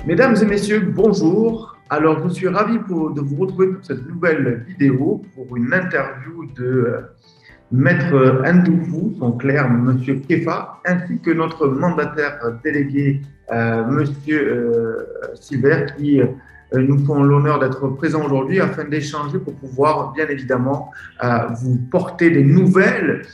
Mesdames et messieurs, bonjour. Alors, je suis ravi de vous retrouver pour cette nouvelle vidéo pour une interview de Maître Ndoufou, son clerc, Monsieur Kefa, ainsi que notre mandataire délégué, Monsieur Silver, qui nous font l'honneur d'être présents aujourd'hui afin d'échanger pour pouvoir, bien évidemment, vous porter des nouvelles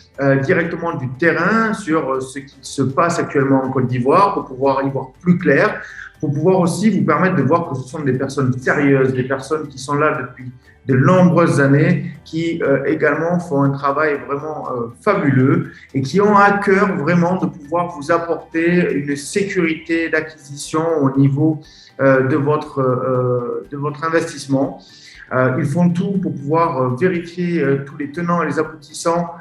directement du terrain sur ce qui se passe actuellement en Côte d'Ivoire, pour pouvoir y voir plus clair, pour pouvoir aussi vous permettre de voir que ce sont des personnes sérieuses, des personnes qui sont là depuis de nombreuses années, qui également font un travail vraiment fabuleux et qui ont à cœur vraiment de pouvoir vous apporter une sécurité d'acquisition au niveau de votre investissement. Ils font tout pour pouvoir vérifier tous les tenants et les aboutissants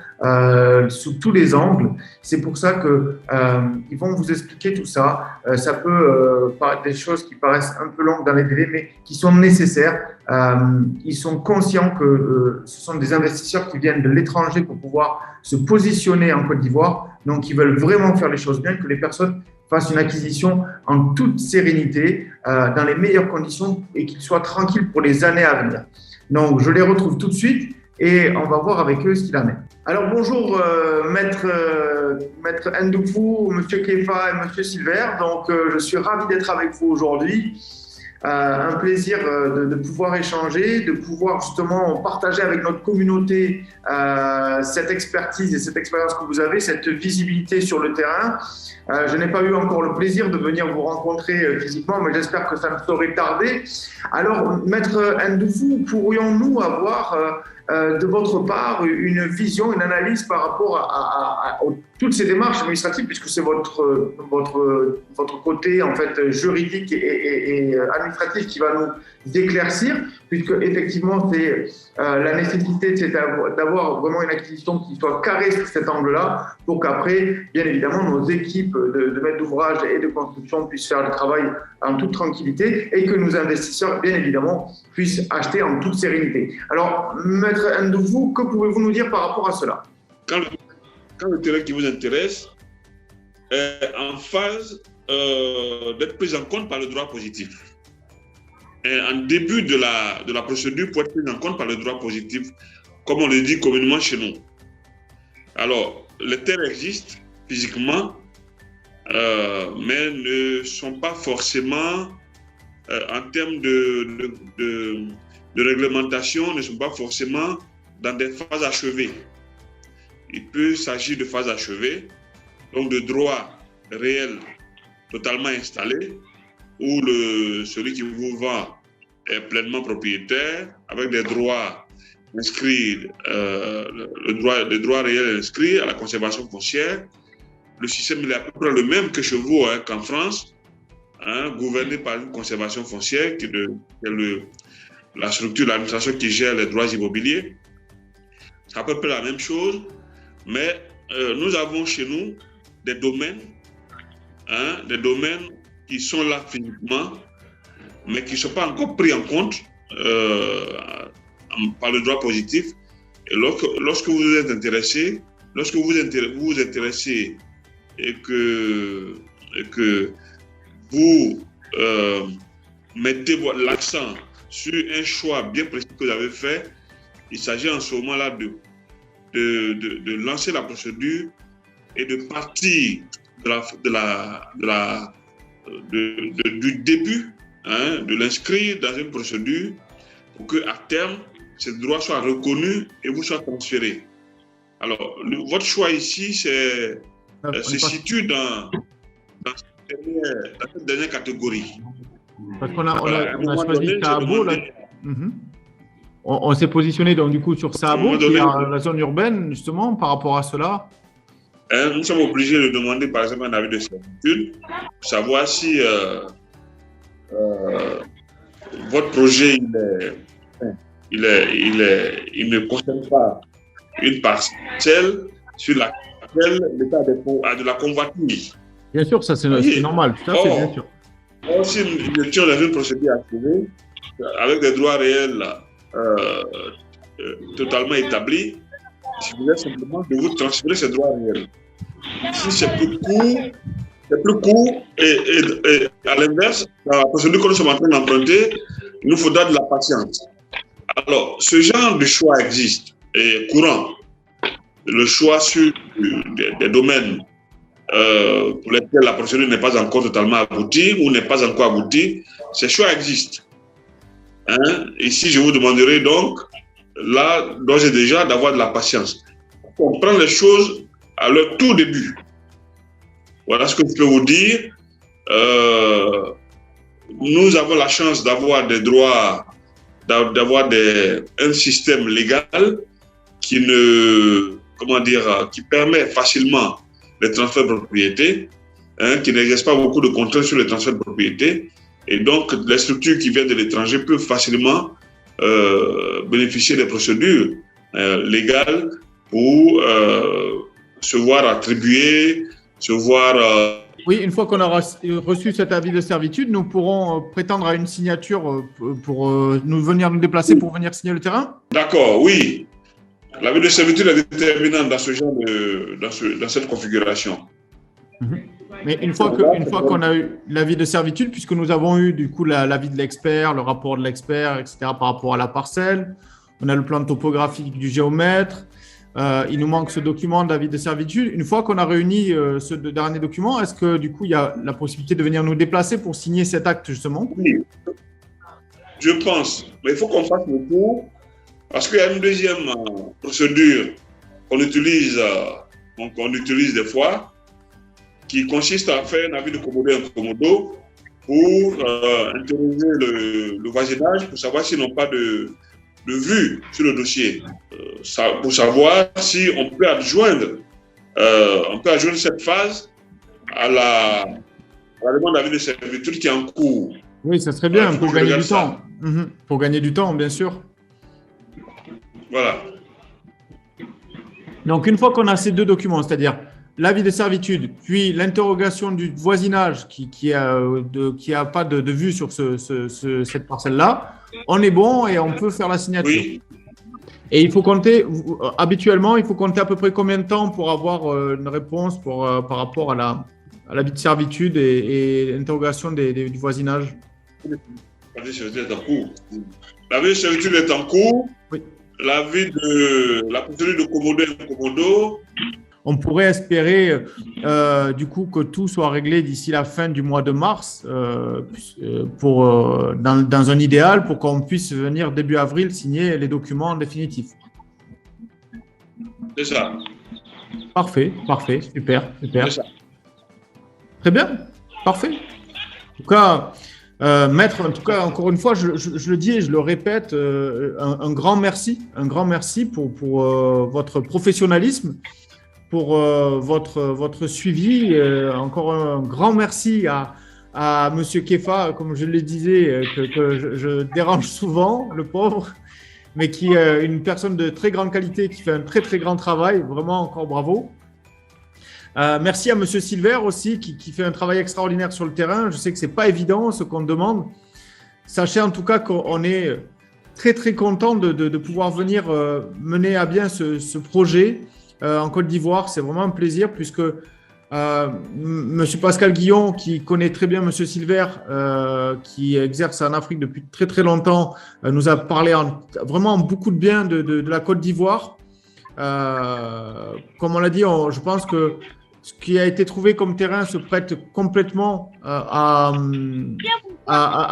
sous tous les angles. C'est pour ça qu'ils vont vous expliquer tout ça. Ça peut paraître des choses qui paraissent un peu longues dans les délais, mais qui sont nécessaires. Ils sont conscients que ce sont des investisseurs qui viennent de l'étranger pour pouvoir se positionner en Côte d'Ivoire. Donc, ils veulent vraiment faire les choses bien, que les personnes fassent une acquisition en toute sérénité, dans les meilleures conditions et qu'ils soient tranquilles pour les années à venir. Donc, je les retrouve tout de suite et on va voir avec eux ce qu'il en est. Alors, bonjour, Maître Ndoufou, Monsieur Kefa et Monsieur Silver. Donc, je suis ravi d'être avec vous aujourd'hui. Un plaisir de pouvoir échanger, de pouvoir justement partager avec notre communauté cette expertise et cette expérience que vous avez, cette visibilité sur le terrain. Je n'ai pas eu encore le plaisir de venir vous rencontrer physiquement, mais j'espère que ça ne saurait tarder. Alors, Maître Ndoufou, pourrions-nous avoir de votre part une vision, une analyse par rapport à toutes ces démarches administratives, puisque c'est votre côté en fait juridique et administratif qui va nous éclaircir, puisque effectivement c'est la nécessité, c'est d'avoir vraiment une acquisition qui soit carrée sur cet angle-là, pour qu'après, bien évidemment, nos équipes de maîtres d'ouvrage et de construction puissent faire le travail en toute tranquillité et que nos investisseurs, bien évidemment, puissent acheter en toute sérénité. Alors, Maître Ndoufou, que pouvez-vous nous dire par rapport à cela? Quand le terrain qui vous intéresse est en phase d'être pris en compte par le droit positif. Et en début de la procédure pour être pris en compte par le droit positif, comme on le dit communément chez nous. Alors, les terres existent physiquement, mais ne sont pas forcément, en termes de réglementation, ne sont pas forcément dans des phases achevées. Il peut s'agir de phases achevées, donc de droits réels totalement installés, où celui qui vous vend est pleinement propriétaire, avec des droits inscrits, le droit réel inscrit à la conservation foncière. Le système est à peu près le même que chez vous, qu'en France, gouverné par une conservation foncière qui est la structure, l'administration qui gère les droits immobiliers. C'est à peu près la même chose, mais nous avons chez nous des domaines qui sont là physiquement, mais qui ne sont pas encore pris en compte par le droit positif. Et lorsque vous êtes intéressé, vous intéressez et que vous mettez l'accent sur un choix bien précis que vous avez fait, il s'agit en ce moment-là de lancer la procédure et de partir du début, de l'inscrire dans une procédure pour qu'à terme, ces droits soient reconnus et vous soient transférés. Alors, votre choix ici se situe dans cette dernière catégorie. Parce qu'on a choisi Saabo. On s'est positionné donc du coup sur Saabo, qui est la zone urbaine, justement, par rapport à cela. Nous sommes obligés de demander, par exemple, un avis de certitude, pour savoir si votre projet il ne concerne pas une parcelle sur laquelle l'État a de la convoitise. Bien sûr, ça c'est normal, tout à fait, bien sûr. Or, si nous étions dans une procédure achevée, avec des droits réels totalement établis, il suffisait simplement de vous transférer ces droits réels. Si c'est plus court, c'est plus court et à l'inverse, la procédure que nous sommes en train d'emprunter, il nous faudra de la patience. Alors, ce genre de choix existe et courant. Le choix sur des domaines pour lesquels la procédure n'est pas encore totalement aboutie ou n'est pas encore aboutie, ces choix existent. Ici, je vous demanderai donc, là, d'ores et déjà, d'avoir de la patience. On prend les choses à leur tout début. Voilà ce que je peux vous dire. Nous avons la chance d'avoir des droits, d'avoir un système légal qui permet facilement les transferts de propriété, qui n'exerce pas beaucoup de contraintes sur les transferts de propriété. Et donc, les structures qui viennent de l'étranger peuvent facilement bénéficier des procédures légales pour se voir attribuer, se voir... Oui, une fois qu'on aura reçu cet avis de servitude, nous pourrons prétendre à une signature pour venir nous déplacer pour venir signer le terrain? D'accord, oui. L'avis de servitude est déterminant dans ce genre dans cette configuration. Mais une fois qu'on a eu l'avis de servitude, puisque nous avons eu du coup l'avis de l'expert, le rapport de l'expert, etc. par rapport à la parcelle, on a le plan topographique du géomètre, il nous manque ce document d'avis de servitude. Une fois qu'on a réuni ce dernier document, est-ce que du coup il y a la possibilité de venir nous déplacer pour signer cet acte justement? Oui, je pense. Mais il faut qu'on fasse le tour parce qu'il y a une deuxième procédure qu'on utilise des fois, qui consiste à faire un avis de commodo incommodo pour interroger le voisinage pour savoir s'ils n'ont pas de vue sur le dossier, pour savoir si on peut adjoindre cette phase à la demande d'avis de servitude qui est en cours. Oui, ça serait bien pour gagner du temps. Pour gagner du temps, bien sûr. Voilà. Donc, une fois qu'on a ces deux documents, c'est-à-dire l'avis de servitude, puis l'interrogation du voisinage qui a pas de vue sur cette parcelle-là, on est bon et on peut faire la signature. Oui. Et il faut compter, habituellement, il faut compter à peu près combien de temps pour avoir une réponse par rapport à l'avis de servitude et l'interrogation du voisinage? L'avis de servitude est en cours. L'avis de servitude est en cours. Oui. La procédure de commodo incommodo. On pourrait espérer du coup que tout soit réglé d'ici la fin du mois de mars dans un idéal pour qu'on puisse venir début avril signer les documents définitifs. C'est ça. Parfait, super. C'est ça. Très bien, parfait. En tout cas, Maître, en tout cas, encore une fois, je le dis et je le répète, un grand merci pour votre professionnalisme, pour votre suivi. Encore un grand merci à Monsieur Kefa, comme je le disais, que je dérange souvent, le pauvre, mais qui est une personne de très grande qualité, qui fait un très très grand travail. Vraiment, encore bravo. Merci à Monsieur Silver aussi, qui fait un travail extraordinaire sur le terrain. Je sais que ce n'est pas évident ce qu'on demande. Sachez en tout cas qu'on est très très content de pouvoir venir mener à bien ce projet en Côte d'Ivoire. C'est vraiment un plaisir puisque Monsieur Pascal Guillon, qui connaît très bien Monsieur Silver, qui exerce en Afrique depuis très très longtemps, nous a parlé vraiment beaucoup de bien de la Côte d'Ivoire. Comme on l'a dit, je pense que ce qui a été trouvé comme terrain se prête complètement à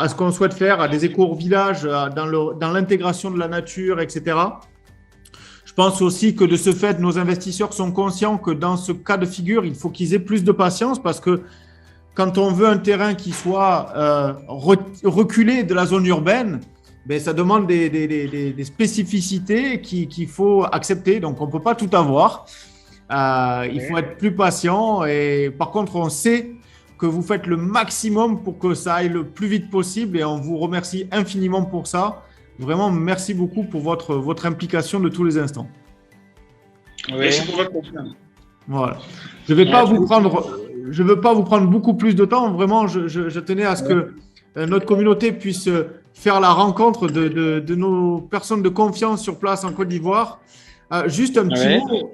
ce qu'on souhaite faire, à des éco-villages, dans l'intégration de la nature, etc. Je pense aussi que de ce fait, nos investisseurs sont conscients que dans ce cas de figure, il faut qu'ils aient plus de patience parce que quand on veut un terrain qui soit reculé de la zone urbaine, ben, ça demande des spécificités qu'il faut accepter. Donc, on ne peut pas tout avoir. Il faut être plus patient. Et par contre, on sait que vous faites le maximum pour que ça aille le plus vite possible. Et on vous remercie infiniment pour ça. Vraiment, merci beaucoup pour votre implication de tous les instants. Merci pour votre confiance. Voilà. Je ne veux pas vous prendre beaucoup plus de temps. Vraiment, je tenais à ce que notre communauté puisse faire la rencontre de nos personnes de confiance sur place en Côte d'Ivoire. Juste un petit mot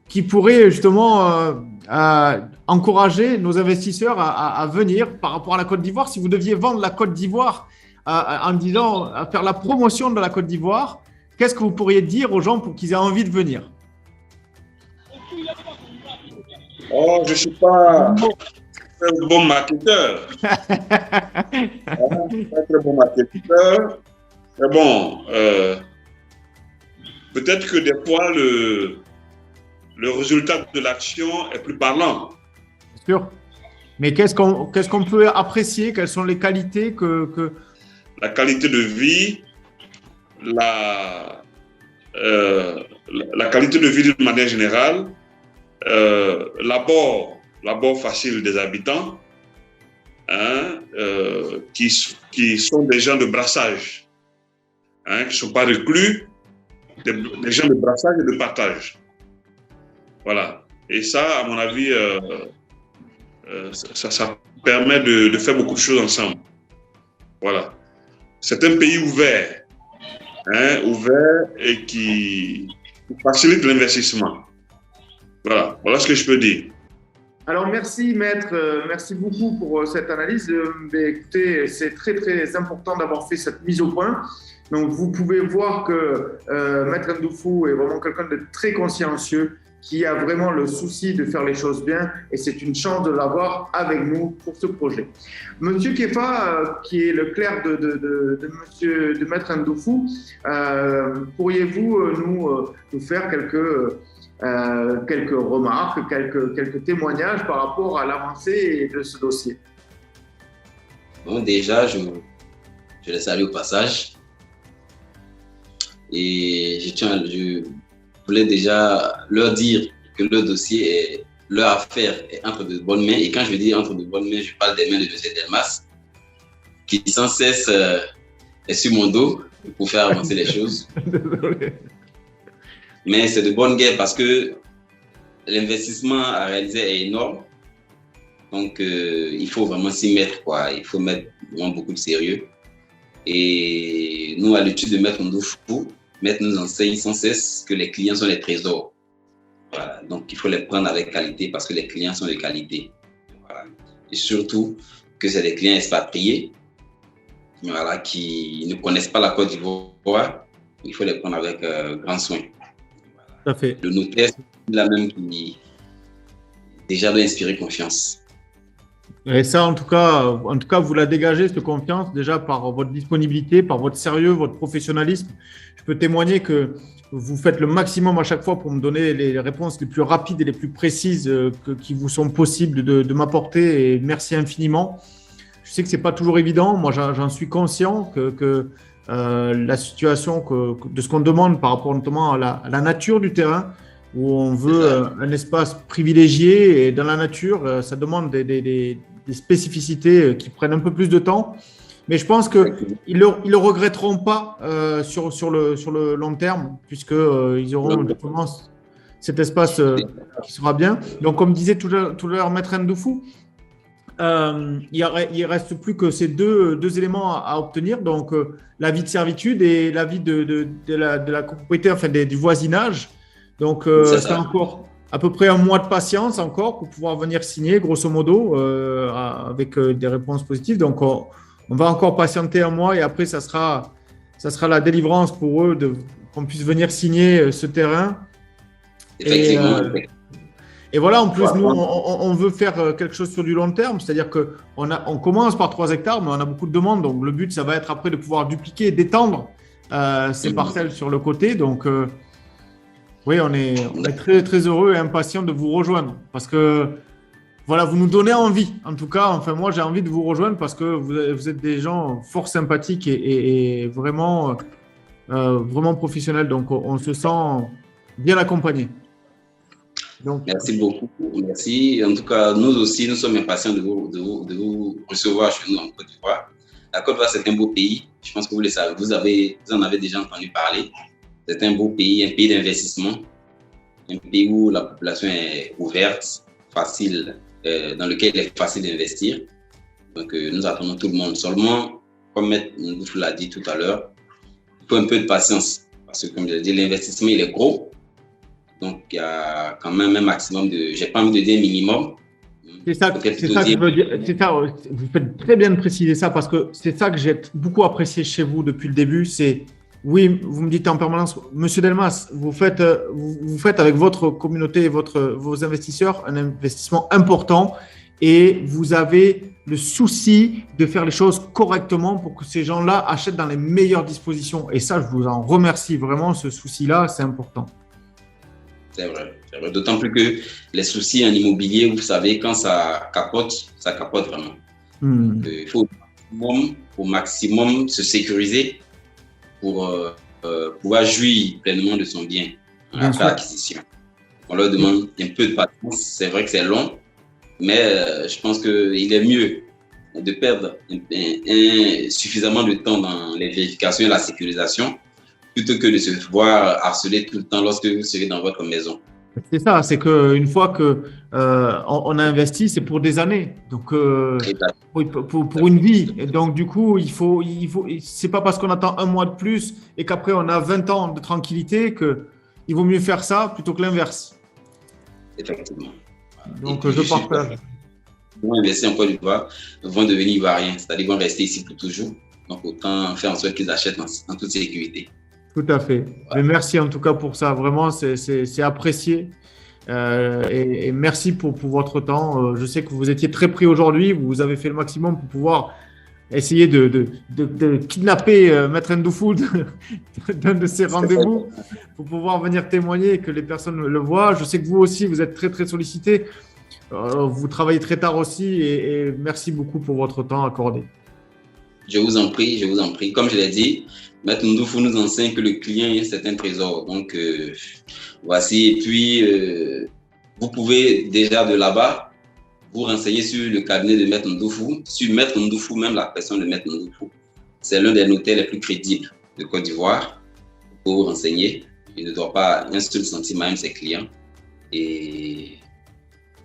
qui pourrait justement encourager nos investisseurs à venir par rapport à la Côte d'Ivoire. Si vous deviez vendre la Côte d'Ivoire en disant, à faire la promotion de la Côte d'Ivoire, qu'est-ce que vous pourriez dire aux gens pour qu'ils aient envie de venir? Oh, je ne suis pas un très bon marketeur. Pas un très bon marketeur. Mais bon, peut-être que des fois, le résultat de l'action est plus parlant. Bien sûr. Mais qu'est-ce qu'on peut apprécier? Quelles sont les qualités que... La qualité de vie, la qualité de vie d'une manière générale, l'abord facile des habitants, hein, qui sont des gens de brassage, hein, qui ne sont pas reclus, des gens de brassage et de partage. Voilà. Et ça, à mon avis, ça permet de faire beaucoup de choses ensemble. Voilà. C'est un pays ouvert, hein, ouvert et qui facilite l'investissement. Voilà ce que je peux dire. Alors, merci, Maître. Merci beaucoup pour cette analyse. Écoutez, c'est très, très important d'avoir fait cette mise au point. Donc, vous pouvez voir que Maître Ndoufou est vraiment quelqu'un de très consciencieux, qui a vraiment le souci de faire les choses bien, et c'est une chance de l'avoir avec nous pour ce projet. Monsieur Kefa, qui est le clerc de Maître Ndoufou, pourriez-vous nous faire quelques remarques, quelques témoignages par rapport à l'avancée de ce dossier? Bon, déjà, je les salue au passage. Et je voulais déjà leur dire que leur dossier, leur affaire est entre de bonnes mains. Et quand je dis entre de bonnes mains, je parle des mains de M. Delmas, qui sans cesse est sur mon dos pour faire avancer les choses. Désolé. Mais c'est de bonne guerre parce que l'investissement à réaliser est énorme. Donc, il faut vraiment s'y mettre, quoi. Il faut mettre vraiment beaucoup de sérieux. Et nous, à l'étude de Maître Ndoufou, Maître nous enseigne sans cesse que les clients sont les trésors. Voilà. Donc, il faut les prendre avec qualité parce que les clients sont de qualité. Voilà. Et surtout, que c'est des clients expatriés, voilà, qui ne connaissent pas la Côte d'Ivoire. Il faut les prendre avec grand soin. Tout à fait. Le notaire, c'est la même qui déjà doit inspirer confiance. Et ça, en tout cas, vous la dégagez, cette confiance, déjà par votre disponibilité, par votre sérieux, votre professionnalisme. Je peux témoigner que vous faites le maximum à chaque fois pour me donner les réponses les plus rapides et les plus précises qui vous sont possibles de m'apporter. Et merci infiniment. Je sais que ce n'est pas toujours évident. Moi, j'en suis conscient que la situation de ce qu'on demande par rapport notamment à la nature du terrain, où on veut un espace privilégié, et dans la nature, ça demande des spécificités qui prennent un peu plus de temps. Mais je pense qu'ils ne le regretteront pas sur le long terme, puisqu'ils auront justement cet espace qui sera bien. Donc, comme disait tout à l'heure Maître Ndoufou, il ne reste plus que ces deux éléments à obtenir, donc l'avis de servitude et l'avis de la propriété, enfin du voisinage. Donc, c'est encore à peu près un mois de patience encore pour pouvoir venir signer, grosso modo, avec des réponses positives. Donc, on va encore patienter un mois et après, ça sera la délivrance pour eux qu'on puisse venir signer ce terrain. Effectivement. Et voilà, en plus, nous, on veut faire quelque chose sur du long terme, c'est-à-dire qu'on commence par 3 hectares, mais on a beaucoup de demandes. Donc, le but, ça va être après de pouvoir dupliquer et d'étendre ces parcelles sur le côté. Donc, oui, on est très, très heureux et impatients de vous rejoindre parce que, voilà, vous nous donnez envie. En tout cas, enfin, moi, j'ai envie de vous rejoindre parce que vous êtes des gens fort sympathiques et vraiment, vraiment professionnels. Donc, on se sent bien accompagnés. Donc, merci beaucoup. Merci. En tout cas, nous aussi, nous sommes impatients de vous recevoir chez nous en Côte d'Ivoire. La Côte d'Ivoire, c'est un beau pays. Je pense que vous le savez. Vous en avez déjà entendu parler. C'est un beau pays, un pays d'investissement, un pays où la population est ouverte, facile, dans lequel il est facile d'investir. Donc, nous attendons tout le monde. Seulement, comme Maître Ndoufou l'a dit tout à l'heure, il faut un peu de patience. Parce que, comme je l'ai dit, l'investissement, il est gros. Donc, il y a quand même un maximum de, j'ai pas envie de dire minimum. C'est ça que je veux dire. C'est ça, vous faites très bien de préciser ça parce que c'est ça que j'ai beaucoup apprécié chez vous depuis le début. C'est, oui, vous me dites en permanence, Monsieur Delmas, vous faites avec votre communauté et vos investisseurs un investissement important et vous avez le souci de faire les choses correctement pour que ces gens-là achètent dans les meilleures dispositions. Et ça, je vous en remercie vraiment. Ce souci-là, c'est important. C'est vrai. D'autant plus que les soucis en immobilier, vous savez, quand ça capote vraiment. Il faut au maximum se sécuriser pour pouvoir jouir pleinement de son bien après l'acquisition. On leur demande un peu de patience. C'est vrai que c'est long, mais je pense qu'il est mieux de perdre suffisamment de temps dans les vérifications et la sécurisation plutôt que de se voir harceler tout le temps lorsque vous serez dans votre maison. C'est ça, c'est qu'une fois qu'on a investi, c'est pour des années, donc pour une vie. Et donc, du coup, c'est pas parce qu'on attend un mois de plus et qu'après on a 20 ans de tranquillité qu'il vaut mieux faire ça plutôt que l'inverse. Effectivement. Donc, je partage. Ils vont investir en Côte d'Ivoire, vont devenir ivoiriens, c'est-à-dire vont rester ici pour toujours. Donc, autant faire en sorte qu'ils achètent en toute sécurité. Tout à fait. Mais merci en tout cas pour ça. Vraiment, c'est apprécié. Et merci pour votre temps. Je sais que vous étiez très pris aujourd'hui. Vous avez fait le maximum pour pouvoir essayer de kidnapper Maître Ndoufou d'un de ses rendez-vous pour pouvoir venir témoigner et que les personnes le voient. Je sais que vous aussi, vous êtes très, très sollicité. Vous travaillez très tard aussi et merci beaucoup pour votre temps accordé. Je vous en prie. Comme je l'ai dit, Maître Ndoufou nous enseigne que le client, c'est un trésor. Donc, voici. Et puis, vous pouvez déjà de là-bas vous renseigner sur le cabinet de Maître Ndoufou, sur Maître Ndoufou, même la personne de Maître Ndoufou. C'est l'un des notaires les plus crédibles de Côte d'Ivoire. Pour vous renseigner, il ne doit pas un seul centime à un de ses clients. Et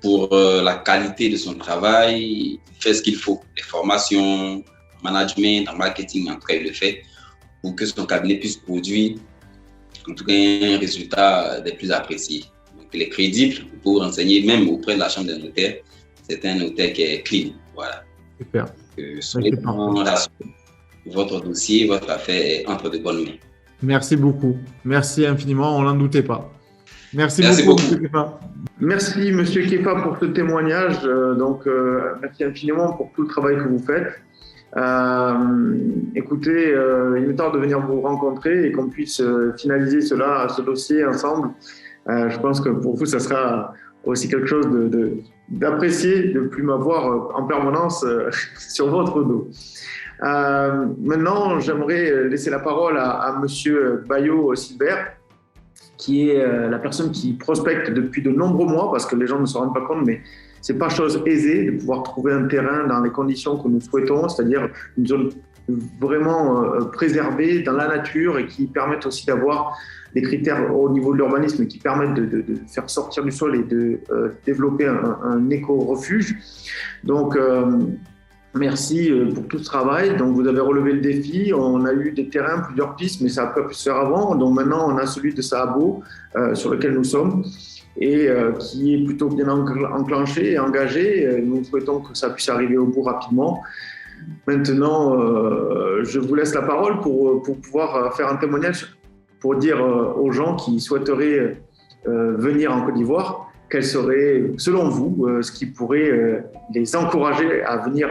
pour la qualité de son travail, il fait ce qu'il faut. Les formations, management, en marketing, en tout cas, il le fait pour que son cabinet puisse produire en tout cas un résultat des plus appréciés. Donc, il est crédible pour renseigner, même auprès de la chambre des notaires. C'est un notaire qui est clean. Voilà. Super. Votre dossier, votre affaire est entre de bonnes mains. Merci beaucoup. Merci infiniment. On n'en doutait pas. Merci beaucoup, M. Kefa. Merci, M. Kefa, pour ce témoignage. Merci infiniment pour tout le travail que vous faites. Écoutez, il est temps de venir vous rencontrer et qu'on puisse finaliser ce dossier ensemble. Je pense que pour vous, ça sera aussi quelque chose d'apprécié de ne plus m'avoir en permanence sur votre dos. Maintenant, j'aimerais laisser la parole à Monsieur Bayo Silbert, qui est la personne qui prospecte depuis de nombreux mois, parce que les gens ne se rendent pas compte, mais c'est pas chose aisée de pouvoir trouver un terrain dans les conditions que nous souhaitons, c'est-à-dire une zone vraiment préservée dans la nature et qui permettent aussi d'avoir des critères au niveau de l'urbanisme qui permettent de faire sortir du sol et de développer un éco-refuge. Donc, merci pour tout ce travail. Donc, vous avez relevé le défi. On a eu des terrains, plusieurs pistes, mais ça n'a pas pu se faire avant. Donc, maintenant, on a celui de Sahabo sur lequel nous sommes et qui est plutôt bien enclenché et engagé. Nous souhaitons que ça puisse arriver au bout rapidement. Maintenant, je vous laisse la parole pour pouvoir faire un témoignage pour dire aux gens qui souhaiteraient venir en Côte d'Ivoire, quel serait, selon vous, ce qui pourrait les encourager à venir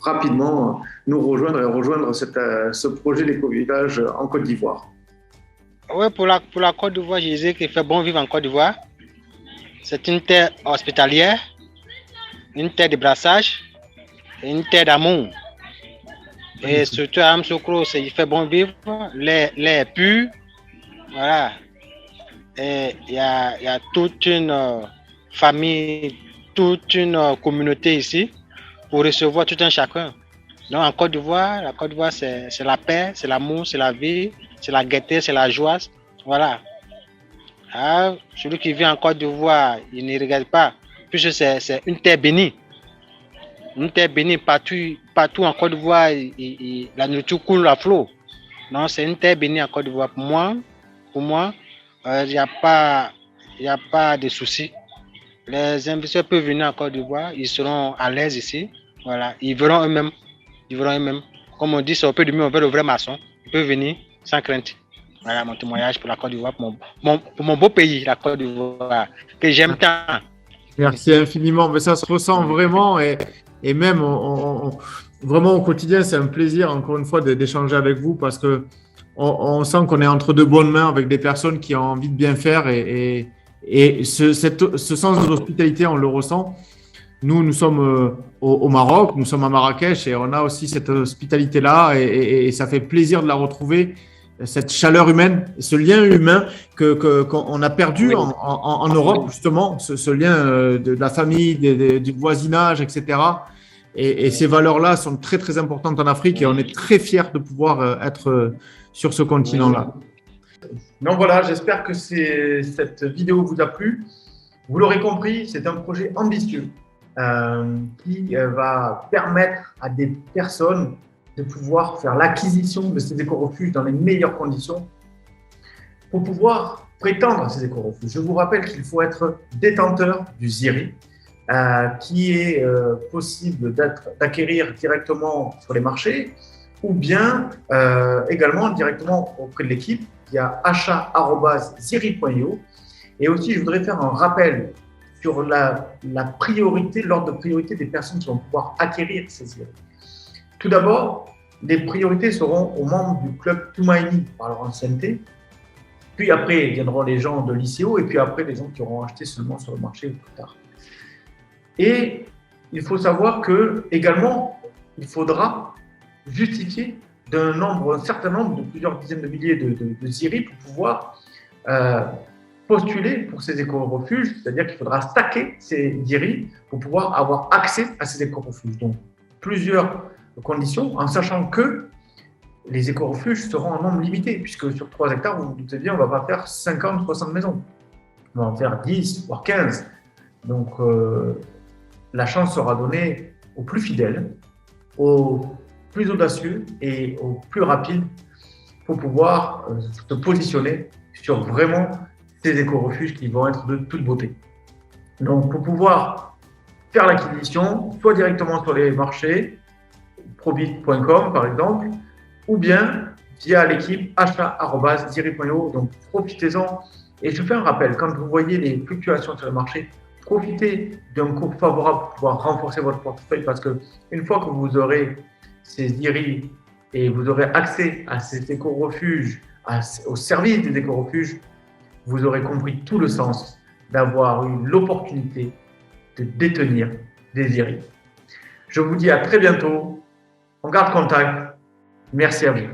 rapidement nous rejoindre et rejoindre ce projet d'éco-village en Côte d'Ivoire. Oui, pour la Côte d'Ivoire, je disais qu'il fait bon vivre en Côte d'Ivoire. C'est une terre hospitalière, une terre de brassage et une terre d'amour. Et surtout à Amsokro, il fait bon vivre, l'air est pur. Voilà. Et il y a toute une famille, toute une communauté ici pour recevoir tout un chacun. Donc en Côte d'Ivoire, la Côte d'Ivoire, c'est la paix, c'est l'amour, c'est la vie, c'est la gaieté, c'est la joie. Voilà. Ah, celui qui vient en Côte d'Ivoire, il ne regarde pas, puisque c'est une terre bénie. Une terre bénie partout en Côte d'Ivoire, la nourriture coule à flot. Non, c'est une terre bénie en Côte d'Ivoire. Pour moi, il n'y a pas il n'y a pas de souci. Les investisseurs peuvent venir en Côte d'Ivoire, ils seront à l'aise ici. Voilà, ils verront eux-mêmes. Comme on dit, c'est au peu de mieux, on veut le vrai maçon. Ils peuvent venir sans crainte. Voilà mon témoignage pour la Côte d'Ivoire, pour mon beau pays, la Côte d'Ivoire, que j'aime tant. Merci infiniment. Mais ça se ressent vraiment et même vraiment au quotidien, c'est un plaisir encore une fois d'échanger avec vous parce que on sent qu'on est entre de bonnes mains avec des personnes qui ont envie de bien faire et ce sens de l'hospitalité, on le ressent. Nous sommes au Maroc, nous sommes à Marrakech et on a aussi cette hospitalité-là et ça fait plaisir de la retrouver, cette chaleur humaine, ce lien humain qu'on a perdu en Europe, justement, ce lien de la famille, du voisinage, etc. Et ces valeurs-là sont très, très importantes en Afrique et on est très fiers de pouvoir être sur ce continent-là. Donc voilà, j'espère que cette vidéo vous a plu. Vous l'aurez compris, c'est un projet ambitieux qui va permettre à des personnes de pouvoir faire l'acquisition de ces éco-refuges dans les meilleures conditions pour pouvoir prétendre à ces éco-refuges. Je vous rappelle qu'il faut être détenteur du ZIRI, qui est possible d'acquérir directement sur les marchés ou bien également directement auprès de l'équipe via achat@ziri.io. Et aussi, je voudrais faire un rappel sur la priorité, l'ordre de priorité des personnes qui vont pouvoir acquérir ces ZIRI. Tout d'abord, les priorités seront aux membres du club Toumaïni par leur ancienneté. Puis après, viendront les gens de l'ICO et puis après, les gens qui auront acheté seulement sur le marché ou plus tard. Et il faut savoir que également, il faudra justifier un certain nombre, de plusieurs dizaines de milliers de ZIRI pour pouvoir postuler pour ces éco-refuges, c'est-à-dire qu'il faudra stacker ces ZIRI pour pouvoir avoir accès à ces éco-refuges. Donc, plusieurs conditions, en sachant que les éco-refuges seront en nombre limité, puisque sur 3 hectares, vous vous doutez bien, on ne va pas faire 50, 60 maisons. On va en faire 10, voire 15. Donc, la chance sera donnée aux plus fidèles, aux plus audacieux et aux plus rapides pour pouvoir se positionner sur vraiment ces éco-refuges qui vont être de toute beauté. Donc, pour pouvoir faire l'acquisition, soit directement sur les marchés, probit.com par exemple, ou bien via l'équipe achat@ziri.io. Donc, profitez-en. Et je fais un rappel, quand vous voyez les fluctuations sur le marché, profitez d'un cours favorable pour pouvoir renforcer votre portefeuille parce qu'une fois que vous aurez ces ZIRI et vous aurez accès à ces éco-refuges, au service des éco-refuges, vous aurez compris tout le sens d'avoir eu l'opportunité de détenir des ZIRI. Je vous dis à très bientôt. On garde contact. Merci à vous.